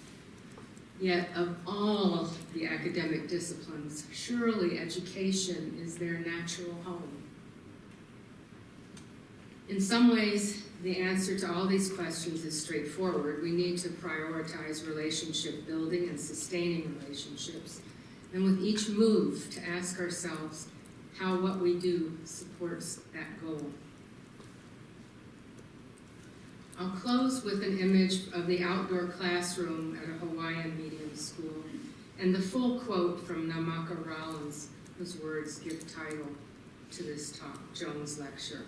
Yet of all of the academic disciplines, surely education is their natural home. In some ways, the answer to all these questions is straightforward. We need to prioritize relationship building and sustaining relationships, and with each move to ask ourselves how what we do supports that goal. I'll close with an image of the outdoor classroom at a Hawaiian medium school and the full quote from Namaka Rollins, whose words give title to this talk, Joan's lecture.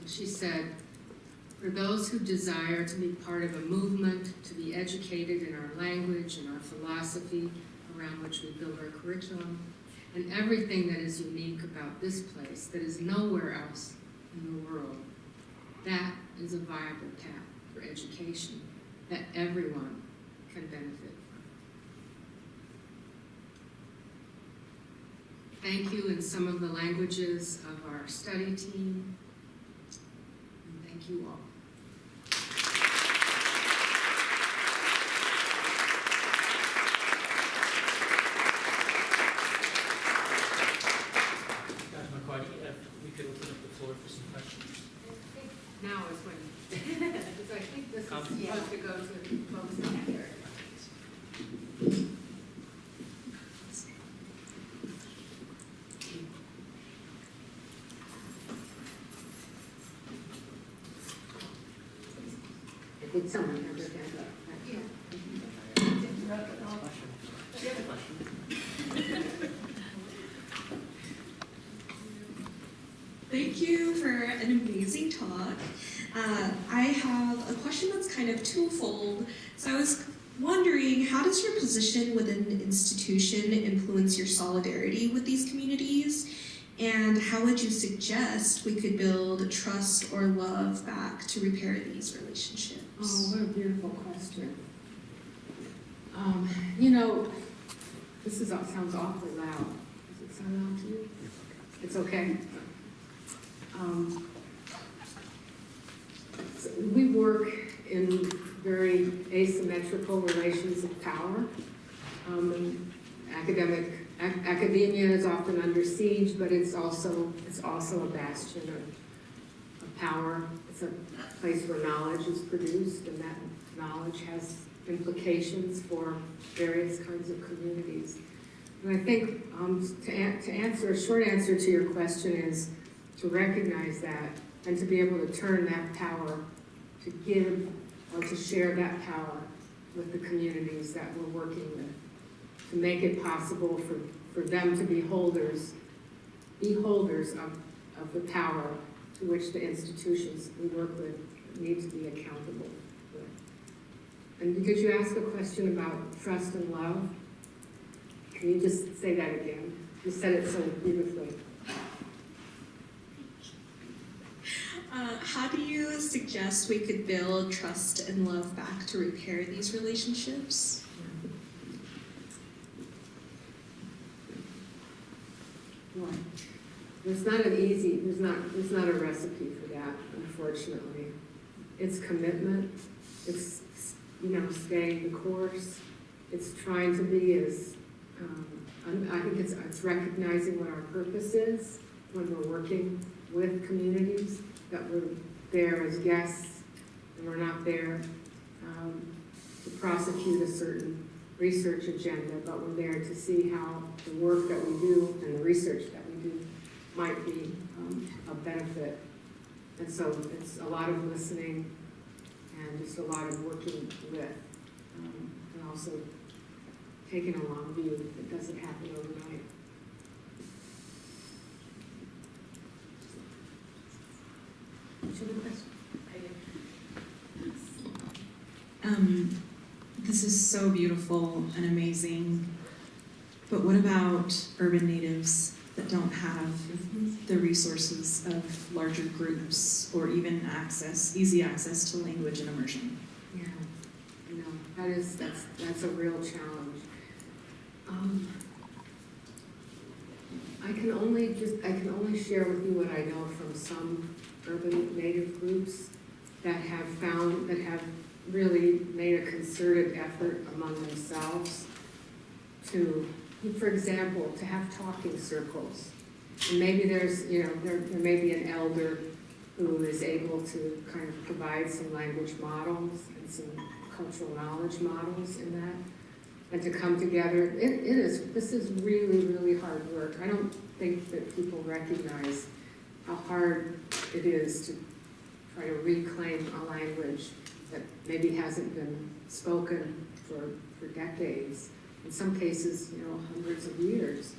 She said, "For those who desire to be part of a movement, to be educated in our language and our philosophy around which we build our curriculum, and everything that is unique about this place that is nowhere else in the world, That is a viable path for education that everyone can benefit from. Thank you in some of the languages of our study team, and thank you all. Dr. McCarty, if we could open up the floor for some questions. Now is when, because I think this is supposed to go to close the hearing. Did someone have their hand up? Yeah. You have a question? Thank you for an amazing talk. I have a question that's kind of twofold. So I was wondering, how does your position within the institution influence your solidarity with these communities? And how would you suggest we could build trust or love back to repair these relationships? Oh, what a beautiful question. Sounds awfully loud. Does it sound loud to you? It's okay. So we work in very asymmetrical relations of power. Academia is often under siege, but it's also a bastion of power. It's a place where knowledge is produced, and that knowledge has implications for various kinds of communities. And I think to answer, a short answer to your question is to recognize that and to be able to turn that power, to give or to share that power with the communities that we're working with, to make it possible for them to be holders of the power to which the institutions we work with need to be accountable with. And did you ask a question about trust and love? Can you just say that again? You said it so beautifully. How do you suggest we could build trust and love back to repair these relationships? Well, there's not a recipe for that, unfortunately. It's commitment, it's, staying the course, it's trying to be as, I think it's recognizing what our purpose is when we're working with communities, that we're there as guests and we're not there to prosecute a certain research agenda, but we're there to see how the work that we do and the research that we do might be of benefit. And so it's a lot of listening and just a lot of working with, and also taking a long view. It doesn't happen overnight. What's your question? This is so beautiful and amazing, but what about urban natives that don't have the resources of larger groups or even easy access to language and immersion? Yeah, that's a real challenge. I can only share with you what I know from some urban native groups that have really made a concerted effort among themselves to, for example, to have talking circles. And maybe there may be an elder who is able to kind of provide some language models and some cultural knowledge models in that, and to come together. This is really, really hard work. I don't think that people recognize how hard it is to try to reclaim a language that maybe hasn't been spoken for decades, in some cases, hundreds of years.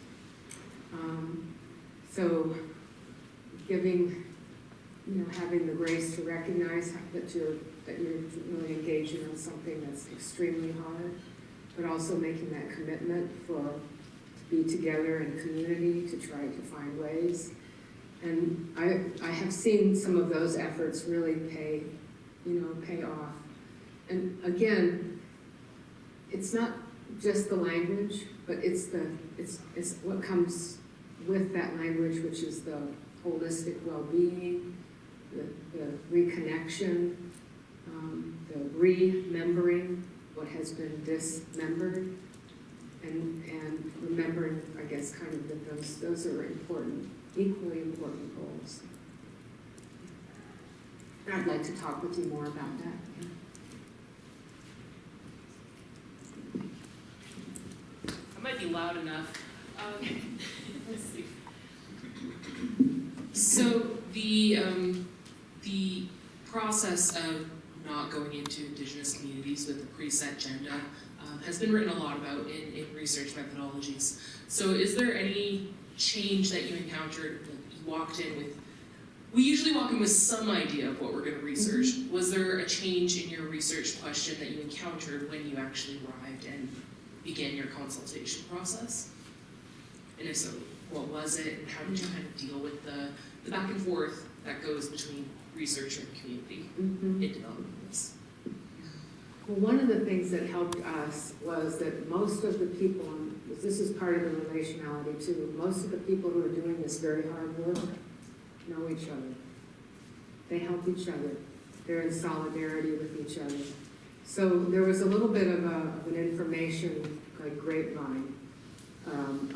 So having the grace to recognize that you're really engaging on something that's extremely hard, but also making that commitment to be together in community, to try to find ways. And I have seen some of those efforts really pay off. And again, it's not just the language, but it's what comes with that language, which is the holistic well-being, the reconnection, the remembering what has been dismembered, and remembering, I guess, kind of that those are important, equally important goals. And I'd like to talk with you more about that. I might be loud enough. Let's see. So the process of not going into Indigenous communities with a preset agenda has been written a lot about in research methodologies. So is there any change that you encountered? Like you walked in with, we usually walk in with some idea of what we're going to research. Mm-hmm. Was there a change in your research question that you encountered when you actually arrived and began your consultation process? And if so, what was it, and how did you kind of deal with the back and forth that goes between researcher and community in developing this? Well, one of the things that helped us was that most of the people, and this is part of the relationality too, most of the people who are doing this very hard work know each other. They help each other. They're in solidarity with each other. So there was a little bit of an information like grapevine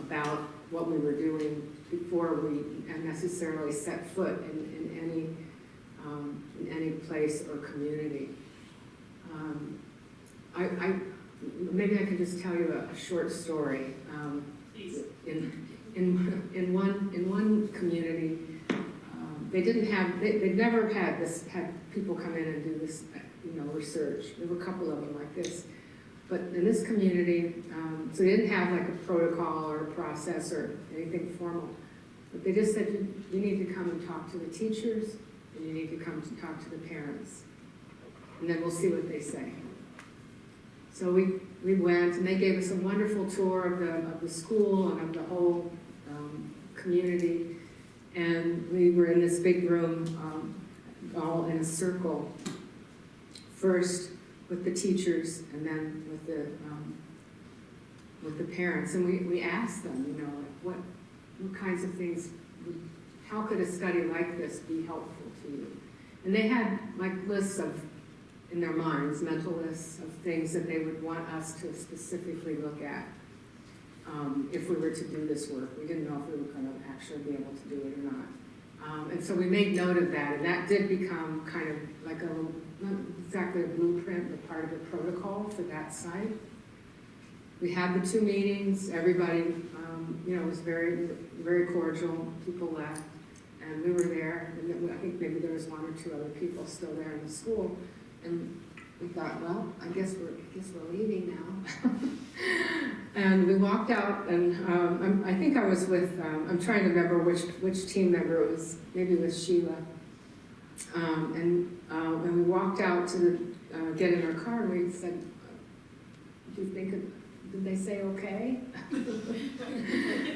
about what we were doing before we necessarily set foot in any place or community. Maybe I could just tell you a short story. Please. In one community, they'd never had people come in and do this, research. There were a couple of them like this, but in this community, so they didn't have like a protocol or a process or anything formal. But they just said you need to come and talk to the teachers, and you need to come to talk to the parents, and then we'll see what they say. So we went, and they gave us a wonderful tour of the school and of the whole community. And we were in this big room, all in a circle, first with the teachers, and then with the parents. And we asked them, what kinds of things, how could a study like this be helpful to you? And they had like lists of, in their minds, mental lists of things that they would want us to specifically look at if we were to do this work. We didn't know if we were going to actually be able to do it or not. And so we made note of that, and that did become kind of like not exactly a blueprint, but part of the protocol for that site. We had the 2 meetings. Everybody, was very, very cordial. People left, and we were there. And I think maybe there was 1 or 2 other people still there in the school. And we thought, well, I guess we're leaving now. And we walked out, and I think I was with, I'm trying to remember which team member it was, maybe it was Sheila. And we walked out to get in our car, and we said, do you think, did they say okay?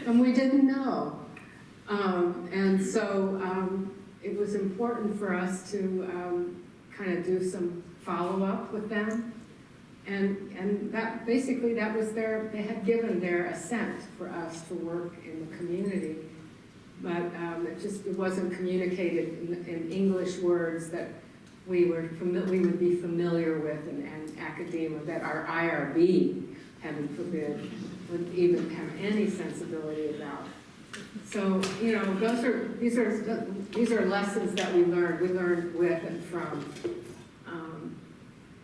And we didn't know. And so it was important for us to kind of do some follow-up with them. And that basically that was they had given their assent for us to work in the community. But it wasn't communicated in English words that we would be familiar with and academia, that our IRB, heaven forbid, would even have any sensibility about. So, these are lessons that we learned. We learned with and from.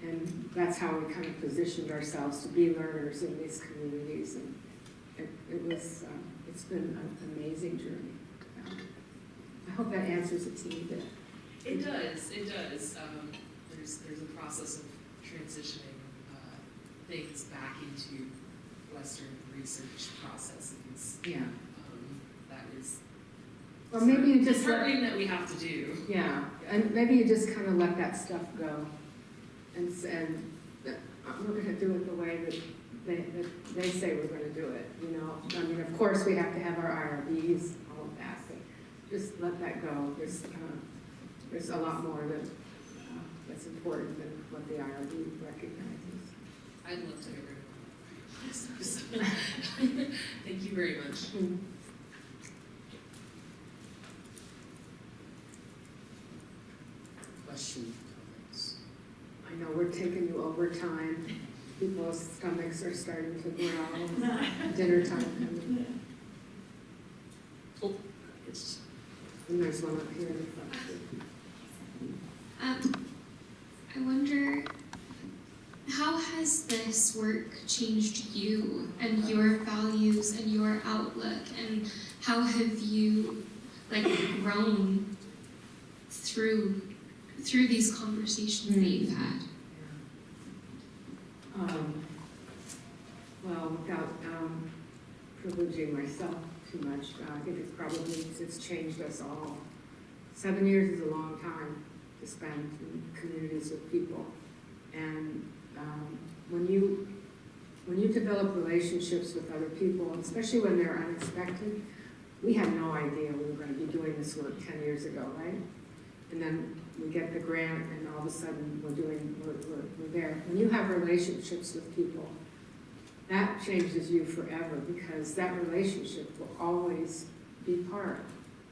And that's how we kind of positioned ourselves to be learners in these communities. And it's been an amazing journey. I hope that answers it to you a bit. It does. There's a process of transitioning things back into Western research processes. Yeah. That is. Or maybe you just something that we have to do. Yeah, and maybe you just kind of let that stuff go, and we're going to do it the way that they say we're going to do it. I mean, of course we have to have our IRBs, all of that. just let that go. There's a lot more that's important than what the IRB recognizes. I'd love to get rid of it. Thank you very much. Question, comments? I know we're taking you over time. People's stomachs are starting to growl. Dinner time coming. Yes. And there's one up here in the front. I wonder, how has this work changed you and your values and your outlook, and how have you grown through these conversations that you've had? Well, without privileging myself too much, I think it's changed us all. 7 years is a long time to spend in communities with people, and when you develop relationships with other people, especially when they're unexpected, we had no idea we were going to be doing this work 10 years ago, right? And then we get the grant, and all of a sudden we're there. When you have relationships with people, that changes you forever, because that relationship will always be part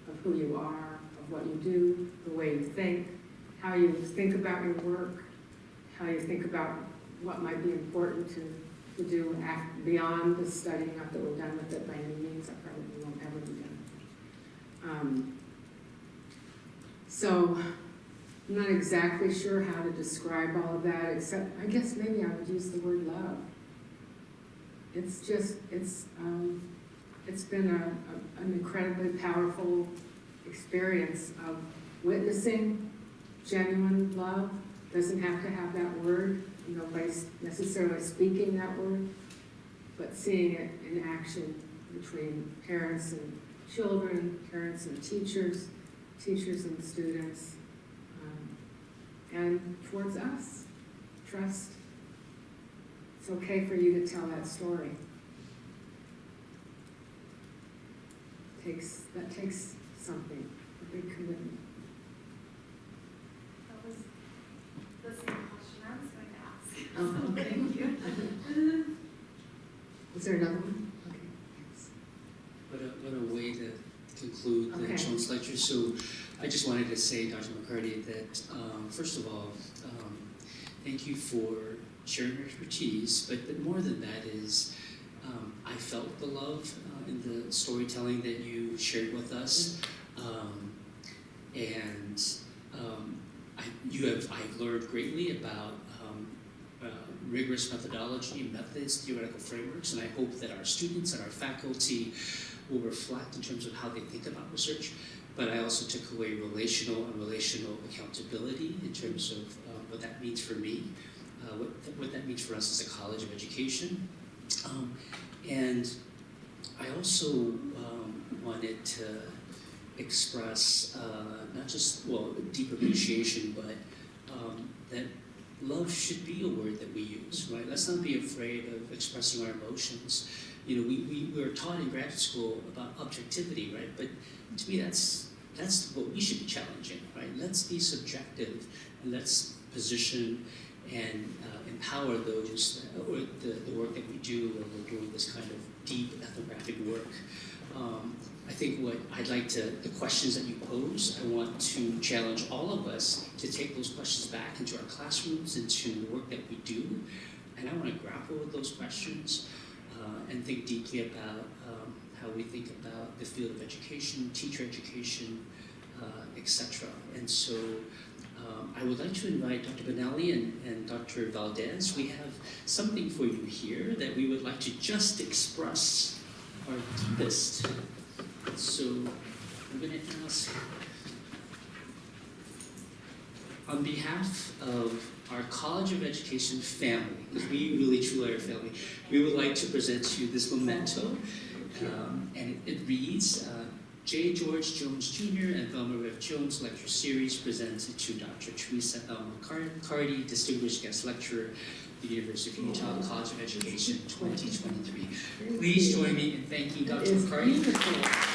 of who you are, of what you do, the way you think, how you think about your work, how you think about what might be important to do beyond the study. Not that we're done with it by any means, I probably won't ever be done. So I'm not exactly sure how to describe all of that, except I guess maybe I would use the word love. It's been an incredibly powerful experience of witnessing genuine love. Doesn't have to have that word, nobody's necessarily speaking that word, but seeing it in action between parents and children, parents and teachers, teachers and students, and towards us. Trust. It's okay for you to tell that story. That takes something, a big commitment. That was the same question I was going to ask. Oh, okay. Thank you. Is there another one? Okay, thanks. What a way to conclude the Okay. Jones lecture. So I just wanted to say, Dr. McCarty, that first of all, thank you for sharing your expertise, but more than that is, I felt the love in the storytelling that you shared with us, I've learned greatly about rigorous methodology, methods, theoretical frameworks, and I hope that our students and our faculty will reflect in terms of how they think about research. But I also took away relational accountability in terms of what that means for me, what that means for us as a college of education. And I also wanted to express not just, deep appreciation, but that love should be a word that we use, right? Let's not be afraid of expressing our emotions. We were taught in graduate school about objectivity, right? But to me, that's what we should be challenging, right? Let's be subjective, and let's position and empower those, or the work that we do when we're doing this kind of deep ethnographic work. I think the questions that you pose, I want to challenge all of us to take those questions back into our classrooms, into the work that we do, and I want to grapple with those questions and think deeply about how we think about the field of education, teacher education, etc. And so I would like to invite Dr. Benally and Dr. Valdez. We have something for you here that we would like to just express our deepest. So I'm going to ask, on behalf of our College of Education family, because we really truly are a family, we would like to present to you this memento, and it reads, J. George Jones Jr. and Velma Rev. Jones Lecture Series presented to Dr. Teresa L. McCarty, Distinguished Guest Lecturer, the University of Utah College of Education 2023. Please join me in thanking Dr. McCarty.